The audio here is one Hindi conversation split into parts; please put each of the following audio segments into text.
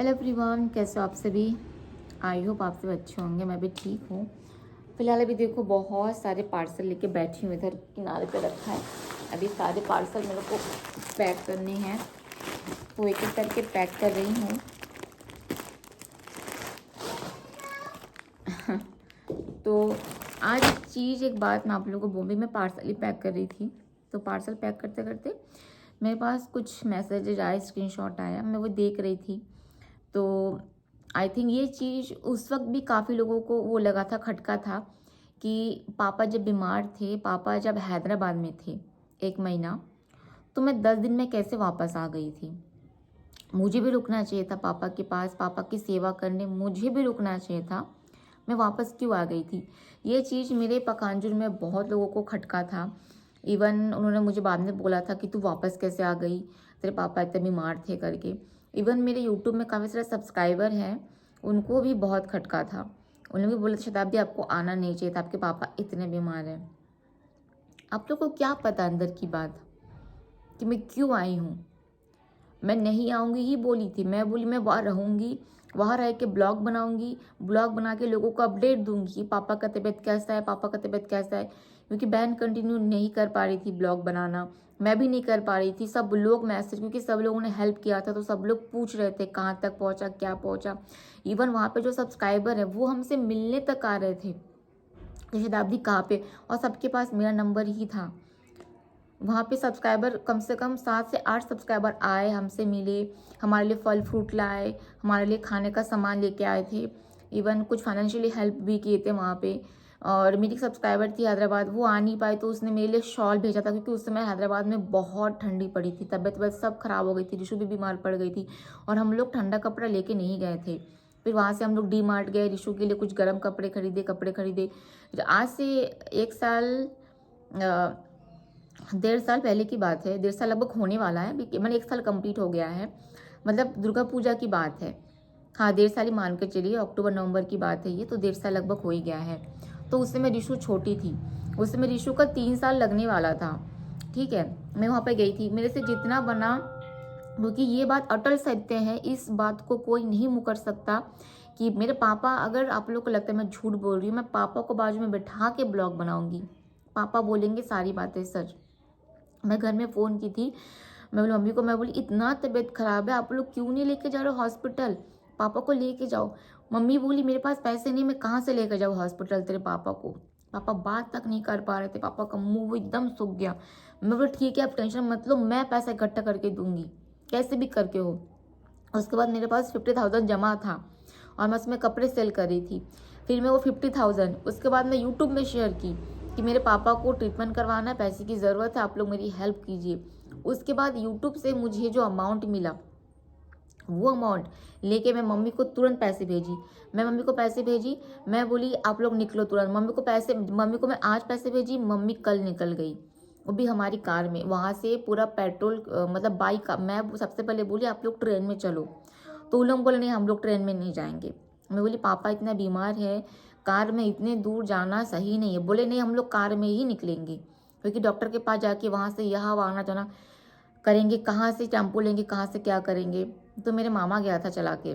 हेलो एवरीवन, कैसे हो आप सभी। आई होप आप सब अच्छे होंगे। मैं भी ठीक हूँ। फिलहाल अभी देखो बहुत सारे पार्सल लेके बैठी हूँ, इधर किनारे पे रखा है। अभी सारे पार्सल मेरे को पैक करने हैं, तो एक एक करके पैक कर रही हूँ। तो आज एक बात मैं आप लोगों को बोली, मैं पार्सल ही पैक कर रही थी। तो पार्सल पैक करते करते मेरे पास कुछ मैसेजेज आए, स्क्रीनशॉट आया, मैं वो देख रही थी। तो आई थिंक ये चीज़ उस वक्त भी काफ़ी लोगों को वो लगा था, खटका था कि पापा जब बीमार थे, पापा जब हैदराबाद में थे 1 महीना, तो मैं 10 दिन में कैसे वापस आ गई थी। मुझे भी रुकना चाहिए था पापा के पास, पापा की सेवा करने मुझे भी रुकना चाहिए था। मैं वापस क्यों आ गई थी। ये चीज़ मेरे पखानजूर में बहुत लोगों को खटका था। इवन उन्होंने मुझे बाद में बोला था कि तू वापस कैसे आ गई, तेरे पापा इतने बीमार थे करके। इवन मेरे यूट्यूब में काफ़ी सारे सब्सक्राइबर हैं, उनको भी बहुत खटका था। उन्होंने भी बोला था शताब्दी आपको आना नहीं चाहिए था, आपके पापा इतने बीमार हैं। आप लोग को क्या पता अंदर की बात कि मैं क्यों आई हूँ। मैं नहीं आऊँगी ही बोली थी। मैं बोली मैं वहाँ रहूँगी, वहाँ रह के ब्लॉग बनाऊँगी, ब्लॉग बना के लोगों को अपडेट दूँगी कि पापा का तबीयत कैसा है, पापा का तबीयत कैसा है। क्योंकि बहन कंटिन्यू नहीं कर पा रही थी ब्लॉग बनाना, मैं भी नहीं कर पा रही थी। सब लोग मैसेज, क्योंकि सब लोगों ने हेल्प किया था, तो सब लोग पूछ रहे थे कहाँ तक पहुँचा, क्या पहुँचा। इवन वहाँ पे जो सब्सक्राइबर है वो हमसे मिलने तक आ रहे थे कि शताब्दी कहाँ पे, और सबके पास मेरा नंबर ही था। वहाँ पे सब्सक्राइबर कम से कम 7 से 8 सब्सक्राइबर आए, हमसे मिले, हमारे लिए फल फ्रूट लाए, हमारे लिए खाने का सामान लेके आए थे। इवन कुछ फाइनेंशियली हेल्प भी किए थे वहाँ पे। और मेरी सब्सक्राइबर थी हैदराबाद, वो आ नहीं पाई, तो उसने मेरे लिए शॉल भेजा था, क्योंकि उस समय हैदराबाद में बहुत ठंडी पड़ी थी, तबीयत सब खराब हो गई थी, रिशु भी बीमार पड़ गई थी, और हम लोग ठंडा कपड़ा लेके नहीं गए थे। फिर वहाँ से हम लोग डी मार्ट गए, रिशु के लिए कुछ गर्म कपड़े खरीदे। आज से 1 साल 1.5 साल पहले की बात है, 1.5 साल लगभग होने वाला है, मतलब 1 साल कंप्लीट हो गया है। मतलब दुर्गा पूजा की बात है। हाँ, 1.5 साल ही मान के चलिए, अक्टूबर नवंबर की बात है ये, तो 1.5 साल लगभग हो ही गया है। तो उस समय रिशु छोटी थी, उस समय रिशु का 3 साल लगने वाला था। ठीक है, मैं वहाँ पे गई थी, मेरे से जितना बना, क्योंकि ये बात अटल सत्य है, इस बात को कोई नहीं मुकर सकता कि मेरे पापा, अगर आप लोग को लगता है मैं झूठ बोल रही हूँ, मैं पापा को बाजू में बैठा के ब्लॉग बनाऊंगी, पापा बोलेंगे सारी बातें सच। मैं घर में फ़ोन की थी, मैं बोली मम्मी को, मैं बोली इतना तबीयत ख़राब है, आप लोग क्यों नहीं लेके जा रहे हो हॉस्पिटल, पापा को लेके जाओ। मम्मी बोली मेरे पास पैसे नहीं, मैं कहाँ से लेकर जाऊँ हॉस्पिटल तेरे पापा को। पापा बात तक नहीं कर पा रहे थे, पापा का मुंह एकदम सूख गया। मैं बोली ठीक है, आप टेंशन मत लो, मैं पैसा इकट्ठा करके दूंगी, कैसे भी करके हो। उसके बाद मेरे पास 50,000 जमा था, और मैं उसमें कपड़े सेल कर रही थी। फिर मैं वो 50,000 उसके बाद मैं यूट्यूब में शेयर की कि मेरे पापा को ट्रीटमेंट करवाना है, पैसे की ज़रूरत है, आप लोग मेरी हेल्प कीजिए। उसके बाद यूट्यूब से मुझे जो अमाउंट मिला, वो अमाउंट लेके मैं मम्मी को तुरंत पैसे भेजी। मैं मम्मी को पैसे भेजी, मैं बोली आप लोग निकलो तुरंत। मम्मी को मैं आज पैसे भेजी, मम्मी कल निकल गई, वो भी हमारी कार में। वहाँ से पूरा पेट्रोल मतलब बाइक, मैं सबसे पहले बोली आप लोग ट्रेन में चलो, तो उन लोग बोले नहीं हम लोग ट्रेन में नहीं जाएंगे। मैं बोली पापा इतना बीमार है, कार में इतने दूर जाना सही नहीं है। बोले नहीं हम लोग कार में ही निकलेंगे, क्योंकि डॉक्टर के पास जाके वहाँ से यहाँ आना जाना करेंगे, कहाँ से टेम्पो लेंगे, कहाँ से क्या करेंगे। तो मेरे मामा गया था चला के,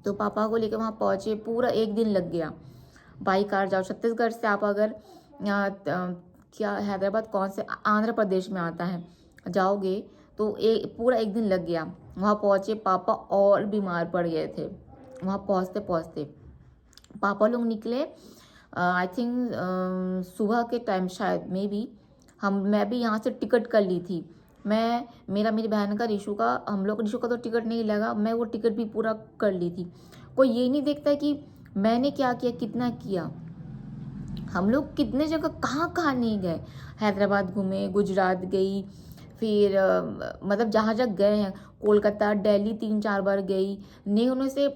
तो पापा को लेकर वहाँ पहुँचे, पूरा 1 दिन लग गया। बाई कार जाओ, छत्तीसगढ़ से आप अगर क्या हैदराबाद कौन से आंध्र प्रदेश में आता है, जाओगे तो पूरा 1 दिन लग गया। वहाँ पहुँचे, पापा और बीमार पड़ गए थे। वहाँ पहुँचते पहुँचते पापा लोग निकले, आई थिंक सुबह के टाइम शायद, मे बी मैं भी यहाँ से टिकट कर ली थी। मेरी बहन का, रिशु का, रिशु का तो टिकट नहीं लगा, मैं वो टिकट भी पूरा कर ली थी। कोई ये नहीं देखता कि मैंने क्या किया, कितना किया। हम लोग कितने जगह कहाँ कहाँ नहीं गए, हैदराबाद घूमे, गुजरात गई, फिर मतलब जहाँ जहाँ गए हैं, कोलकाता, दिल्ली 3-4 बार गई। नहीं होने से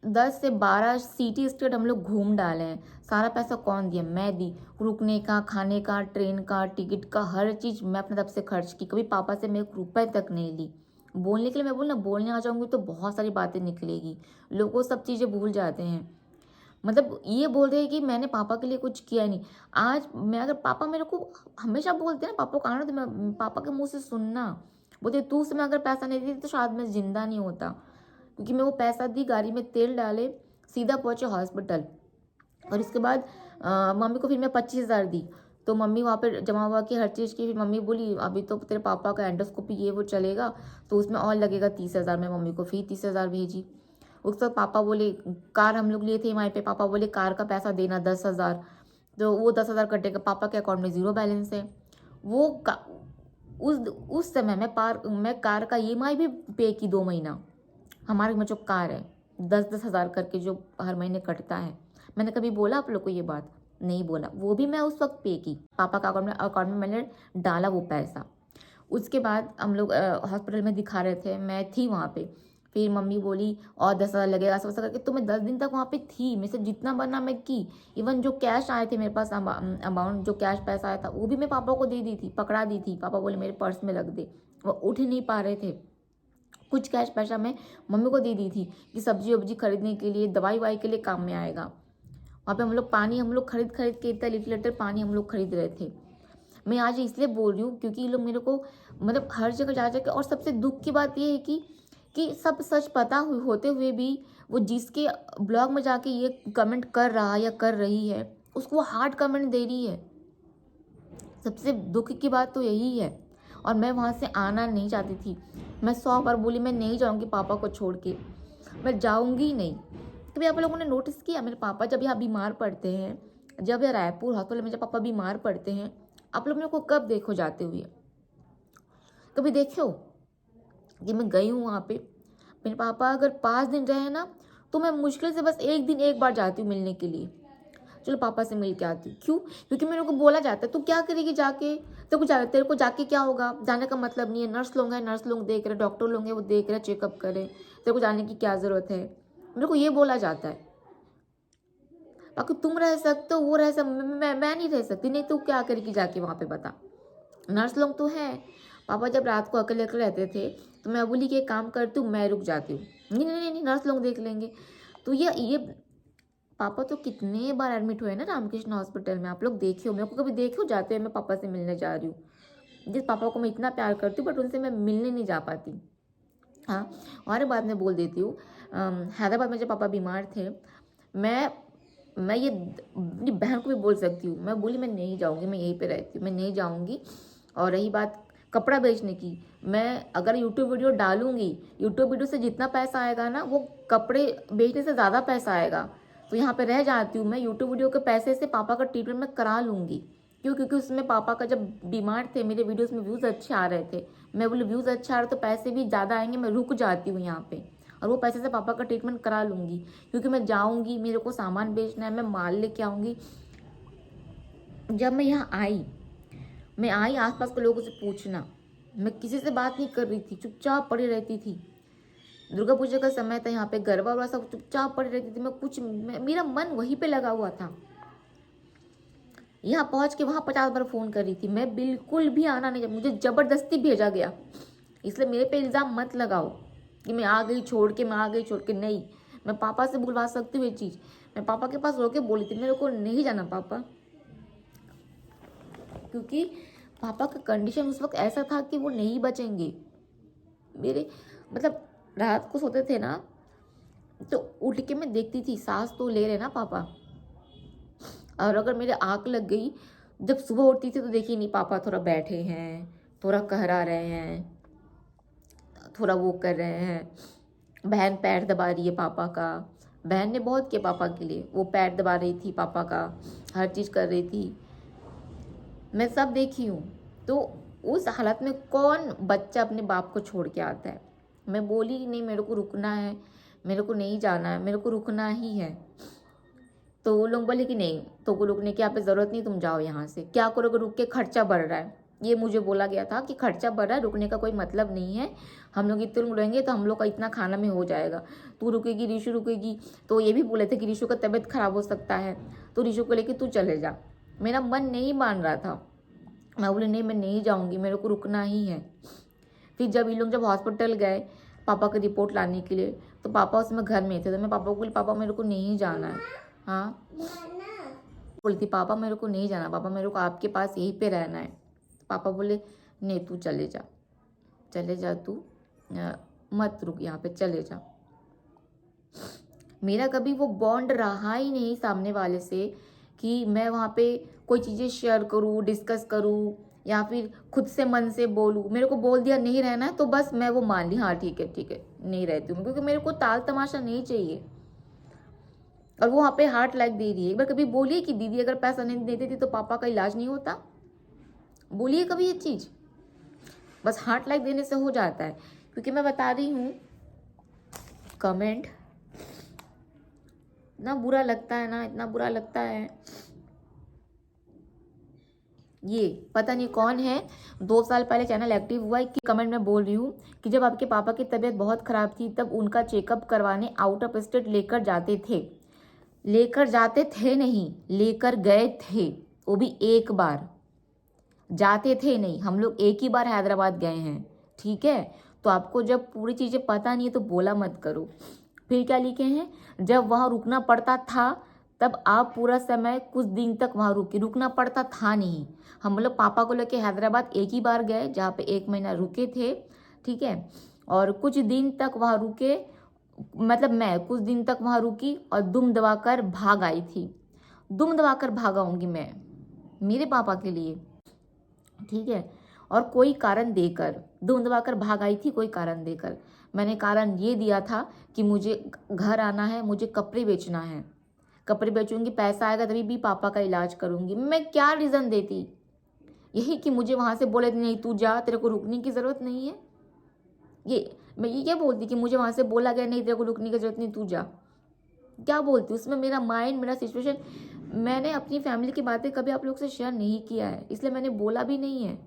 10 से 12 सिटी स्टेट हम लोग घूम डाले हैं। सारा पैसा कौन दिया, मैं दी। रुकने का, खाने का, ट्रेन का टिकट का, हर चीज़ मैं अपने तरफ से खर्च की। कभी पापा से मैं 1 रुपए तक नहीं ली। बोलने के लिए, मैं बोल ना, बोलने आ जाऊंगी तो बहुत सारी बातें निकलेगी, लोगों सब चीज़ें भूल जाते हैं। मतलब ये बोल रहे हैं कि मैंने पापा के लिए कुछ किया नहीं। आज मैं, अगर पापा मेरे को हमेशा बोलते हैं ना, पापा को आना, तो मैं पापा के मुंह से सुनना, बोलते तू उसमें अगर पैसा नहीं देती तो शायद मैं जिंदा नहीं होता। क्योंकि मैं वो पैसा दी, गाड़ी में तेल डाले, सीधा पहुँचे हॉस्पिटल। और इसके बाद मम्मी को फिर मैं 25,000 दी। तो मम्मी वहाँ पे जमा हुआ कि हर चीज़ की, फिर मम्मी बोली अभी तो तेरे पापा का एंडोस्कोपी ये वो चलेगा, तो उसमें और लगेगा 30,000। मैं मम्मी को फिर 30,000 भेजी। उसके बाद पापा बोले, कार हम लोग लिए थे ईएमआई पे, पापा बोले कार का पैसा देना 10,000। तो वो 10,000 कटेगा, पापा के अकाउंट में ज़ीरो बैलेंस है। वो उस समय मैं कार का ईएमआई भी पे की 2 महीना। हमारे में जो कार है 10-10 हज़ार करके जो हर महीने कटता है। मैंने कभी बोला आप लोग को ये बात? नहीं बोला। वो भी मैं उस वक्त पे की, पापा का अकाउंट में मैंने डाला वो पैसा। उसके बाद हम लोग हॉस्पिटल में दिखा रहे थे, मैं थी वहाँ पे। फिर मम्मी बोली और 10,000 लगेगा, ऐसा वैसा करके। तो मैं 10 दिन तक वहाँ पे थी, मेरे से जितना बना मैं की। इवन जो कैश आए थे मेरे पास, अमाउंट जो कैश पैसा आया था वो भी मैं पापा को दे दी थी, पकड़ा दी थी। पापा बोले मेरे पर्स में रख दे, वो उठ ही नहीं पा रहे थे। कुछ कैश पैसा मैं मम्मी को दे दी थी कि सब्जी वब्जी खरीदने के लिए, दवाई वाई के लिए काम में आएगा। वहाँ पे हम लोग पानी खरीद के इतना लीटर पानी हम लोग खरीद रहे थे। मैं आज इसलिए बोल रही हूँ क्योंकि ये लोग मेरे को मतलब हर जगह जा के, और सबसे दुख की बात ये है कि सब सच पता होते हुए भी वो जिसके ब्लॉग में जाके ये कमेंट कर रहा या कर रही है, उसको वो हार्ड कमेंट दे रही है। सबसे दुख की बात तो यही है। और मैं वहाँ से आना नहीं चाहती थी। मैं 100 बार बोली मैं नहीं जाऊँगी पापा को छोड़ के, मैं जाऊँगी नहीं। कभी आप लोगों ने नोटिस किया मेरे पापा जब यहाँ बीमार पड़ते हैं, जब ये रायपुर हॉस्पिटल में जब पापा बीमार पड़ते हैं, आप लोग मेरे को कब देखो जाते हुए? कभी देखो कि मैं गई हूँ वहाँ पे? मेरे पापा अगर 5 दिन रहे ना, तो मैं मुश्किल से बस 1 दिन 1 बार जाती हूँ मिलने के लिए। चलो पापा से मिल के आती हूँ। क्यों? क्योंकि मेरे को बोला जाता है तू क्या करेगी जाके, तेरे को जाके क्या होगा, जाने का मतलब नहीं है। नर्स लोग हैं, नर्स लोग देख रहे, डॉक्टर लोग हैं वो देख रहे, चेकअप करे, तेरे को जाने की क्या ज़रूरत है, मेरे को ये बोला जाता है। बाकी तुम रह सकते हो, वो रह सकते, मैं नहीं रह सकती। नहीं तो क्या करेगी जाके वहाँ पे बता। नर्स लोग तो हैं। पापा जब रात को अकेले अकेले रहते थे तो मैं बोली कि एक काम करती हूँ, मैं रुक जाती हूँ। नहीं नहीं नहीं नहीं, नर्स लोग देख लेंगे। तो ये पापा तो कितने बार एडमिट हुए ना रामकृष्ण हॉस्पिटल में, आप लोग देखियो। मेरे को कभी देखियो जाते हुए मैं पापा से मिलने जा रही हूँ। जिस पापा को मैं इतना प्यार करती हूँ बट उनसे मैं मिलने नहीं जा पाती। हाँ, और बात मैं बोल देती हूँ, हैदराबाद में जब पापा बीमार थे, मैं ये अपनी बहन को भी बोल सकती हूँ, मैं बोली मैं नहीं जाऊँगी, मैं यहीं पे रहती हूँ, मैं नहीं जाऊँगी। और रही बात कपड़ा बेचने की, मैं अगर यूट्यूब वीडियो डालूंगी, यूट्यूब वीडियो से जितना पैसा आएगा ना वो कपड़े बेचने से ज़्यादा पैसा आएगा। तो यहाँ पे रह जाती हूँ मैं, यूट्यूब वीडियो के पैसे से पापा का ट्रीटमेंट मैं करा लूँगी। क्यों? क्योंकि उसमें पापा का जब बीमार थे मेरे वीडियोस में व्यूज़ अच्छे आ रहे थे। मैं बोली व्यूज़ अच्छे आ रहे तो पैसे भी ज़्यादा आएंगे, मैं रुक जाती हूँ यहाँ पे और वो पैसे से पापा का ट्रीटमेंट करा लूँगी। क्योंकि मैं जाऊँगी, मेरे को सामान बेचना है, मैं माल लेके आऊँगी। जब मैं आई आसपास के लोगों से पूछना, मैं किसी से बात नहीं कर रही थी, चुपचाप पड़ी रहती थी। दुर्गा पूजा का समय था, यहाँ पे गरबा वरबा सब, चुपचाप पड़ी रहती थी मैं। मेरा मन वहीं पे लगा हुआ था। यहाँ पहुँच के वहाँ 50 बार फ़ोन कर रही थी, मैं बिल्कुल भी आना नहीं, मुझे ज़बरदस्ती भेजा गया। इसलिए मेरे पे इल्ज़ाम मत लगाओ कि मैं आ गई छोड़ के, मैं आ गई छोड़ के। नहीं, मैं पापा से बुलवा सकती हूँ ये चीज़। मैं पापा के पास रो के बोली थी मेरे को नहीं जाना पापा, क्योंकि पापा का कंडीशन उस वक्त ऐसा था कि वो नहीं बचेंगे। मेरे मतलब रात को सोते थे ना तो उठ के मैं देखती थी सांस तो ले रहे ना पापा, और अगर मेरे आँख लग गई, जब सुबह उठती थी तो देखिए नहीं पापा थोड़ा बैठे हैं, थोड़ा कहरा रहे हैं, थोड़ा वो कर रहे हैं। बहन पैर दबा रही है पापा का, बहन ने बहुत किया पापा के लिए, वो पैर दबा रही थी पापा का, हर चीज़ कर रही थी, मैं सब देखी हूँ। तो उस हालत में कौन बच्चा अपने बाप को छोड़ के आता है? मैं बोली नहीं मेरे को रुकना है, मेरे को नहीं जाना है, मेरे को रुकना ही है। तो वो लोग बोले कि नहीं, तो को रुकने की यहाँ पे ज़रूरत नहीं, तुम जाओ यहाँ से। क्या करोगे रुक के, खर्चा बढ़ रहा है। ये मुझे बोला गया था कि खर्चा बढ़ रहा है, रुकने का कोई मतलब नहीं है, हम लोग इतने लोग रहेंगे तो हम लोग का इतना खाना में हो जाएगा। तू रुकेगी, ऋषु रुकेगी। तो ये भी बोले थे कि ऋषु का तबीयत खराब हो सकता है, तो ऋषु को लेके तू चले जा। मेरा मन नहीं मान रहा था, मैं बोली नहीं मैं नहीं जाऊँगी, मेरे को रुकना ही है। फिर जब ये लोग जब हॉस्पिटल गए पापा की रिपोर्ट लाने के लिए, तो पापा उसमें घर में थे, तो मैं पापा को बोली पापा मेरे को नहीं जाना है। हाँ, बोलती पापा मेरे को नहीं जाना, पापा मेरे को आपके पास यहीं पे रहना है। पापा बोले नहीं तू चले जा, चले जा तू, मत रुक यहाँ पे, चले जा। मेरा कभी वो बॉन्ड रहा ही नहीं सामने वाले से कि मैं वहाँ पे कोई चीज़ें शेयर करूँ, डिस्कस करूँ या फिर खुद से मन से बोलूँ। मेरे को बोल दिया नहीं रहना है तो बस मैं वो मान ली, हाँ ठीक है नहीं रहती हूँ, क्योंकि मेरे को ताल तमाशा नहीं चाहिए। और वो वहाँ पे हार्ट लाइक दे रही है। एक बार कभी बोलिए कि दीदी अगर पैसा नहीं देती थी तो पापा का इलाज नहीं होता? बोलिए कभी ये चीज़। बस हार्ट लाइक देने से हो जाता है। क्योंकि मैं बता रही हूँ, कमेंट इतना बुरा लगता है ना, इतना बुरा लगता है। ये पता नहीं कौन है, 2 साल पहले चैनल एक्टिव हुआ है कि कमेंट में बोल रही हूँ कि जब आपके पापा की तबीयत बहुत खराब थी तब उनका चेकअप करवाने आउट ऑफ स्टेट लेकर जाते थे। लेकर जाते थे नहीं, लेकर गए थे, वो भी एक बार। जाते थे नहीं, हम लोग एक ही बार हैदराबाद गए हैं, ठीक है। तो आपको जब पूरी चीज़ें पता नहीं है तो बोला मत करो। फिर क्या लिखे हैं, जब वहाँ रुकना पड़ता था तब आप पूरा समय कुछ दिन तक वहाँ रुके। रुकना पड़ता था नहीं, हम लोग पापा को लेके हैदराबाद एक ही बार गए जहाँ पे 1 महीना रुके थे, ठीक है। और कुछ दिन तक वहाँ रुके, मतलब मैं कुछ दिन तक वहाँ रुकी और दुम दबाकर भाग आई थी। दुम दबाकर भागाऊंगी मैं मेरे पापा के लिए, ठीक है। और कोई कारण देकर दुम दबाकर भाग आई थी, कोई कारण देकर। मैंने कारण ये दिया था कि मुझे घर आना है, मुझे कपड़े बेचना है, कपड़े बेचूंगी, पैसा आएगा तभी भी पापा का इलाज करूंगी। मैं क्या रीज़न देती, यही कि मुझे वहाँ से बोले नहीं तू जा, तेरे को रुकने की ज़रूरत नहीं है। ये मैं ये क्या बोलती कि मुझे वहाँ से बोला गया नहीं तेरे को रुकने की ज़रूरत नहीं, तू जा। क्या बोलती उसमें, मेरा माइंड, मेरा सिचुएशन। मैंने अपनी फैमिली की बातें कभी आप लोग से शेयर नहीं किया है, इसलिए मैंने बोला भी नहीं है।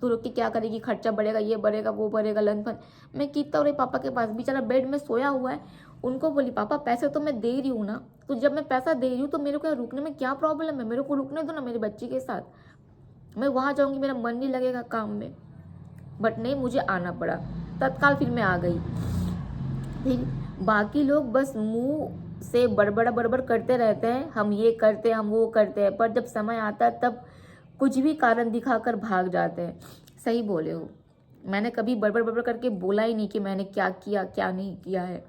तो रुक के क्या करेगी, खर्चा बढ़ेगा, ये बढ़ेगा, वो बढ़ेगा, लन फन। मैं कितना और पापा के पास, बेचारा बेड में सोया हुआ है, उनको बोली पापा पैसे तो मैं दे रही हूँ ना, तो जब मैं पैसा दे रही हूँ तो मेरे को रुकने में क्या प्रॉब्लम है, मेरे को रुकने दो ना मेरे बच्ची के साथ। मैं वहाँ जाऊँगी, मेरा मन नहीं लगेगा काम में। बट नहीं, मुझे आना पड़ा तत्काल, फिर मैं आ गई। फिर बाकी लोग बस मुंह से बड़बड़ करते रहते हैं, हम ये करते हैं, हम वो करते हैं, पर जब समय आता है तब कुछ भी कारण दिखाकर भाग जाते हैं। सही बोले हो, मैंने कभी बड़बड़ करके बोला ही नहीं कि मैंने क्या किया क्या नहीं किया है।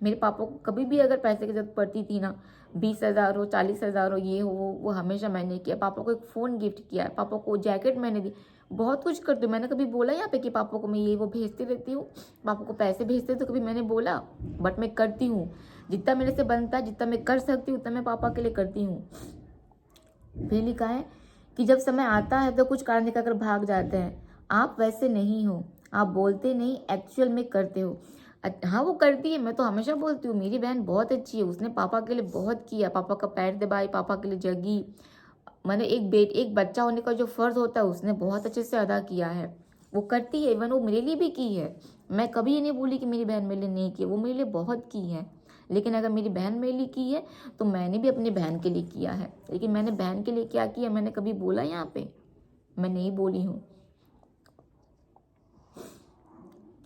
मेरे पापा को कभी भी अगर पैसे की जरूरत पड़ती थी ना, 20,000 हो, 40,000 हो, ये हो वो हमेशा मैंने किया। पापा को एक फ़ोन गिफ्ट किया है, पापा को जैकेट मैंने दी, बहुत कुछ करती हूँ। मैंने कभी बोला यहाँ पे कि पापा को मैं ये वो भेजती रहती हूँ, पापा को पैसे भेजते तो कभी मैंने बोला? बट मैं करती हूँ, जितना मेरे से बनता है, जितना मैं कर सकती हूँ उतना मैं पापा के लिए करती हूँ। फिर लिखा है कि जब समय आता है तो कुछ कारण दिखाकर भाग जाते हैं। आप वैसे नहीं हो, आप बोलते नहीं, एक्चुअल में करते हो। हाँ वो करती है, मैं तो हमेशा बोलती हूँ। मेरी बहन बहुत अच्छी है, उसने पापा के लिए बहुत किया, पापा का पैर दबाई, पापा के लिए जगी। मैंने एक बच्चा होने का जो फ़र्ज़ होता है उसने बहुत अच्छे से अदा किया है। वो करती है, इवन वो मेरे लिए भी की है। मैं कभी ये नहीं बोली कि मेरी बहन मेरे लिए नहीं की, वो मेरे लिए बहुत की है। लेकिन अगर मेरी बहन मेरे लिए की है तो मैंने भी अपनी बहन के लिए किया है। लेकिन मैंने बहन के लिए क्या किया, मैंने कभी बोला यहाँ पे? मैं नहीं बोली हूँ।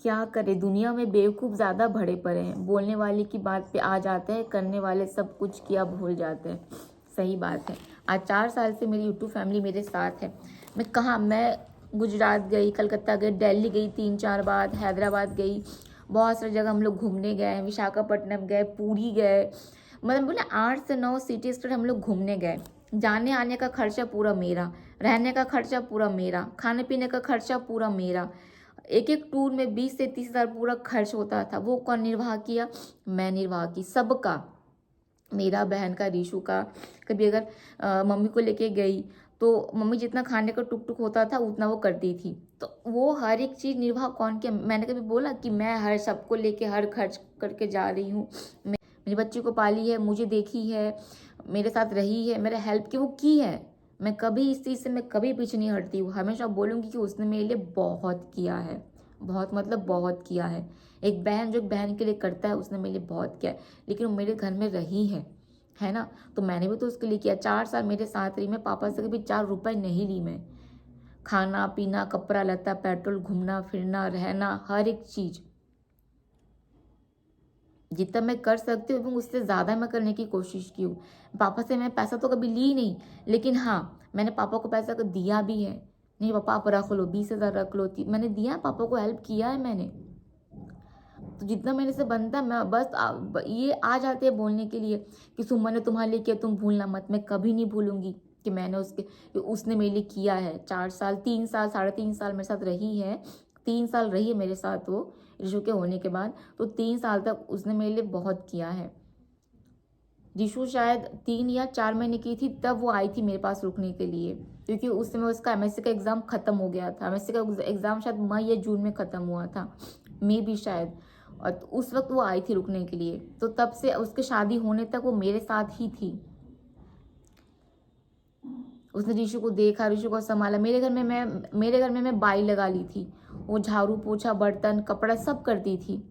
क्या करे, दुनिया में बेवकूफ़ ज़्यादा भरे पड़े हैं। बोलने वाले की बात पे आ जाते हैं, करने वाले सब कुछ किया भूल जाते हैं। सही बात है। आज 4 साल से मेरी यूट्यूब फैमिली मेरे साथ है। मैं गुजरात गई, कलकत्ता गई, दिल्ली गई 3-4 बार, हैदराबाद गई, बहुत सारी जगह हम लोग घूमने गए, विशाखापट्टनम गए, पूरी गए, मतलब बोले 8 से 9 सिटी स्टेट हम लोग घूमने गए। जाने आने का खर्चा पूरा मेरा, रहने का खर्चा पूरा मेरा, खाने पीने का खर्चा पूरा मेरा। एक एक टूर में 20 से 30,000 पूरा खर्च होता था। वो कौन निर्वाह किया? मैं निर्वाह की, सबका। मेरा, बहन का, रीशु का। कभी अगर मम्मी को लेके गई तो मम्मी जितना खाने का टुक टुक होता था उतना वो करती थी। तो वो हर एक चीज़ निर्वाह कौन किया? मैंने कभी बोला कि मैं हर सबको लेके हर खर्च करके जा रही हूँ? मेरी बच्ची को पाली है, मुझे देखी है, मेरे साथ रही है, मेरे हेल्प की, वो की है। मैं कभी इस चीज़ से मैं कभी पीछे नहीं हटती हूँ। हमेशा बोलूँगी कि उसने मेरे लिए बहुत किया है, बहुत मतलब बहुत किया है। एक बहन जो बहन के लिए करता है, उसने मेरे लिए बहुत किया है। लेकिन वो मेरे घर में रही है ना, तो मैंने भी तो उसके लिए किया। 4 साल मेरे साथ रही, मैं पापा से कभी 4 रुपए नहीं ली। मैं खाना पीना, कपड़ा लत्ता, पेट्रोल, घूमना फिरना, रहना, हर एक चीज़ जितना मैं कर सकती हूँ उससे ज़्यादा मैं करने की कोशिश की हूँ। पापा से मैं पैसा तो कभी ली नहीं, लेकिन हाँ मैंने पापा को पैसा दिया भी है। नहीं पापा आप रख लो, 20,000 रख लो, मैंने दिया है, पापा को हेल्प किया है मैंने। तो जितना मेरे से बनता है मैं बस ये आ जाते हैं बोलने के लिए कि सुमन ने तुम्हारे लिए किया, तुम भूलना मत। मैं कभी नहीं भूलूंगी कि मैंने कि उसने मेरे लिए किया है। 4 साल 3 साल 3.5 साल मेरे साथ रही है, 3 साल रही है मेरे साथ वो ऋषु के होने के बाद। तो 3 साल तक उसने मेरे लिए बहुत किया है। ऋषु शायद 3 या 4 महीने की थी तब वो आई थी मेरे पास रुकने के लिए, क्योंकि उस समय उसका एमएससी का एग्ज़ाम ख़त्म हो गया था। एमएससी का एग्ज़ाम शायद मई या जून में ख़त्म हुआ था, मे भी शायद। और तो उस वक्त वो आई थी रुकने के लिए। तो तब से उसके शादी होने तक वो मेरे साथ ही थी। उसने ऋषु को देखा, ऋषु को संभाला। मेरे घर में मैं बाई लगा ली थी। वो झाड़ू पोछा बर्तन कपड़ा सब करती थी।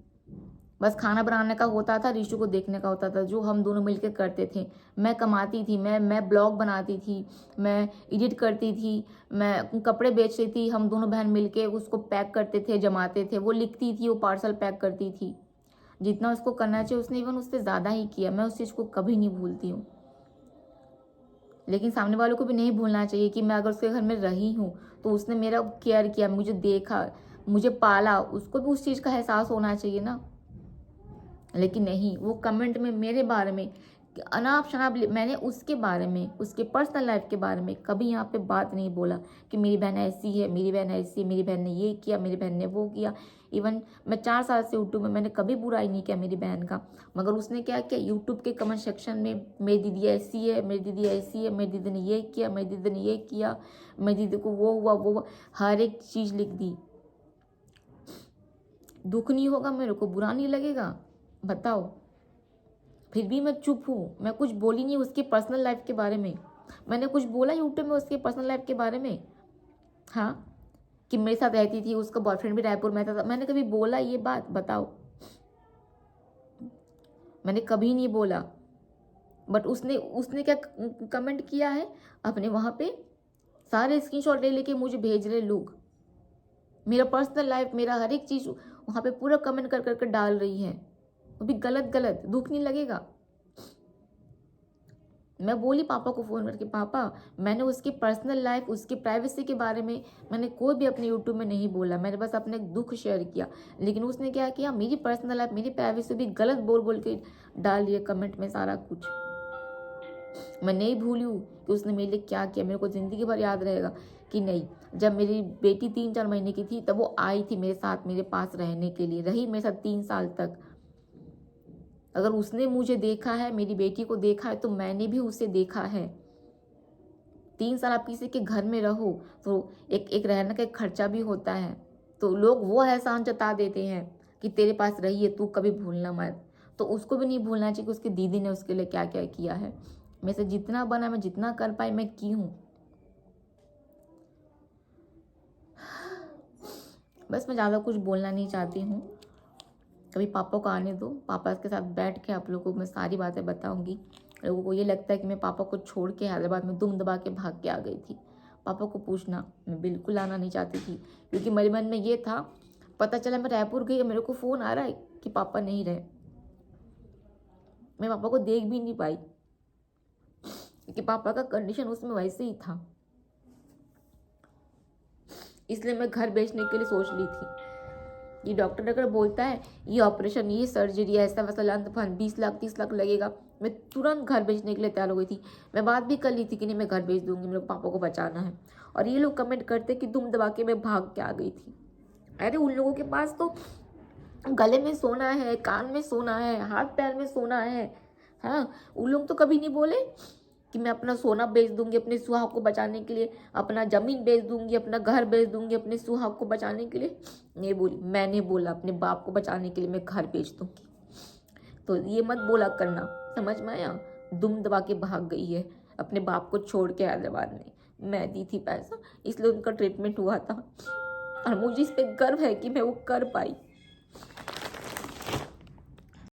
बस खाना बनाने का होता था, ऋषु को देखने का होता था, जो हम दोनों मिलकर करते थे। मैं कमाती थी, मैं ब्लॉग बनाती थी, मैं एडिट करती थी, मैं कपड़े बेचती थी। हम दोनों बहन मिलके उसको पैक करते थे, जमाते थे। वो लिखती थी, वो पार्सल पैक करती थी। जितना उसको करना चाहिए उसने इवन उससे ज़्यादा ही किया। मैं उस चीज़ को कभी नहीं भूलती हूँ। लेकिन सामने वालों को भी नहीं भूलना चाहिए कि मैं अगर उसके घर में रही हूँ तो उसने मेरा केयर किया, मुझे देखा, मुझे पाला। उसको भी उस चीज़ का एहसास होना चाहिए ना। लेकिन नहीं, वो कमेंट में मेरे बारे में अनाप शनाप मैंने उसके बारे में, उसके पर्सनल लाइफ के बारे में कभी यहाँ पे बात नहीं बोला कि मेरी बहन ऐसी है, मेरी बहन ऐसी है, मेरी बहन ने ये किया, मेरी बहन ने वो किया। इवन मैं 4 साल से यूट्यूब में मैंने कभी बुराई नहीं किया मेरी बहन का। मगर उसने क्या किया, यूट्यूब के कमेंट सेक्शन में मेरी दीदी ऐसी है, मेरी दीदी ऐसी है, मेरी दीदी ने ये किया, मेरी दीदी ने ये किया, मेरी दीदी को वो हुआ वो हुआ, हर एक चीज़ लिख दी। दुख नहीं होगा मेरे को, बुरा नहीं लगेगा? बताओ। फिर भी मैं चुप हूँ, मैं कुछ बोली नहीं उसके पर्सनल लाइफ के बारे में। मैंने कुछ बोला यूट्यूब में उसके पर्सनल लाइफ के बारे में? हाँ, कि मेरे साथ रहती थी, उसका बॉयफ्रेंड भी रायपुर में था। मैंने कभी बोला ये बात? बताओ। मैंने कभी नहीं बोला। बट उसने उसने क्या कमेंट किया है, अपने वहाँ पे सारे स्क्रीनशॉट ले लेके मुझे भेज रहे लोग। मेरा पर्सनल लाइफ, मेरा हर एक चीज़ वहाँ पे पूरा कमेंट कर कर डाल रही है, वो भी गलत गलत। दुख नहीं लगेगा? मैं बोली पापा को फ़ोन करके, पापा मैंने उसकी पर्सनल लाइफ, उसकी प्राइवेसी के बारे में मैंने कोई भी अपने यूट्यूब में नहीं बोला। मैंने बस अपने दुख शेयर किया। लेकिन उसने क्या किया, मेरी पर्सनल लाइफ, मेरी प्राइवेसी भी गलत बोल बोल के डाल दिया कमेंट में सारा कुछ। मैं नहीं भूली हूँ कि उसने मेरे लिए क्या किया। मेरे को ज़िंदगी भर याद रहेगा कि नहीं, जब मेरी बेटी 3-4 महीने की थी तब वो आई थी मेरे साथ, मेरे पास रहने के लिए, रही मेरे साथ 3 साल तक। अगर उसने मुझे देखा है, मेरी बेटी को देखा है, तो मैंने भी उसे देखा है। 3 साल आप किसी के घर में रहो तो एक रहने का एक खर्चा भी होता है। तो लोग वो एहसान जता देते हैं कि तेरे पास रही है, तू कभी भूलना मत। तो उसको भी नहीं भूलना चाहिए कि उसकी दीदी ने उसके लिए क्या क्या किया है। मेरे से जितना बना, मैं जितना कर पाई मैं की हूँ। बस मैं ज़्यादा कुछ बोलना नहीं चाहती हूँ। कभी पापा को आने दो, पापा के साथ बैठ के आप लोगों को मैं सारी बातें बताऊंगी। लोगों को ये लगता है कि मैं पापा को छोड़ के हैदराबाद में दुम दबा के भाग के आ गई थी। पापा को पूछना, मैं बिल्कुल आना नहीं चाहती थी, क्योंकि मेरे मन में ये था, पता चला मैं रायपुर गई, मेरे को फ़ोन आ रहा है कि पापा नहीं रहे। मैं पापा को देख भी नहीं पाई, क्योंकि पापा का कंडीशन उसमें वैसे ही था। इसलिए मैं घर बेचने के लिए सोच ली थी। ये डॉक्टर अगर बोलता है ये ऑपरेशन, ये सर्जरी, ऐसा वैसा लंत फंद 20 लाख 30 लाख लगेगा, मैं तुरंत घर बेचने के लिए तैयार हो गई थी। मैं बात भी कर ली थी कि नहीं मैं घर बेच दूंगी, मेरे पापा को बचाना है। और ये लोग कमेंट करते कि तुम दबा के मैं भाग के आ गई थी। अरे उन लोगों के पास तो गले में सोना है, कान में सोना है, हाथ पैर में सोना है। हाँ, उन लोग तो कभी नहीं बोले कि मैं अपना सोना बेच दूंगी अपने सुहाग को बचाने के लिए, अपना ज़मीन बेच दूंगी, अपना घर बेच दूंगी अपने सुहाग को बचाने के लिए। नहीं बोली। मैंने बोला अपने बाप को बचाने के लिए मैं घर बेच दूंगी। तो ये मत बोला करना, समझ में आया? दुम दबा के भाग गई है अपने बाप को छोड़ के हैदराबाद में। मैं दी थी पैसा, इसलिए उनका ट्रीटमेंट हुआ था। और मुझे इस पर गर्व है कि मैं वो कर पाई।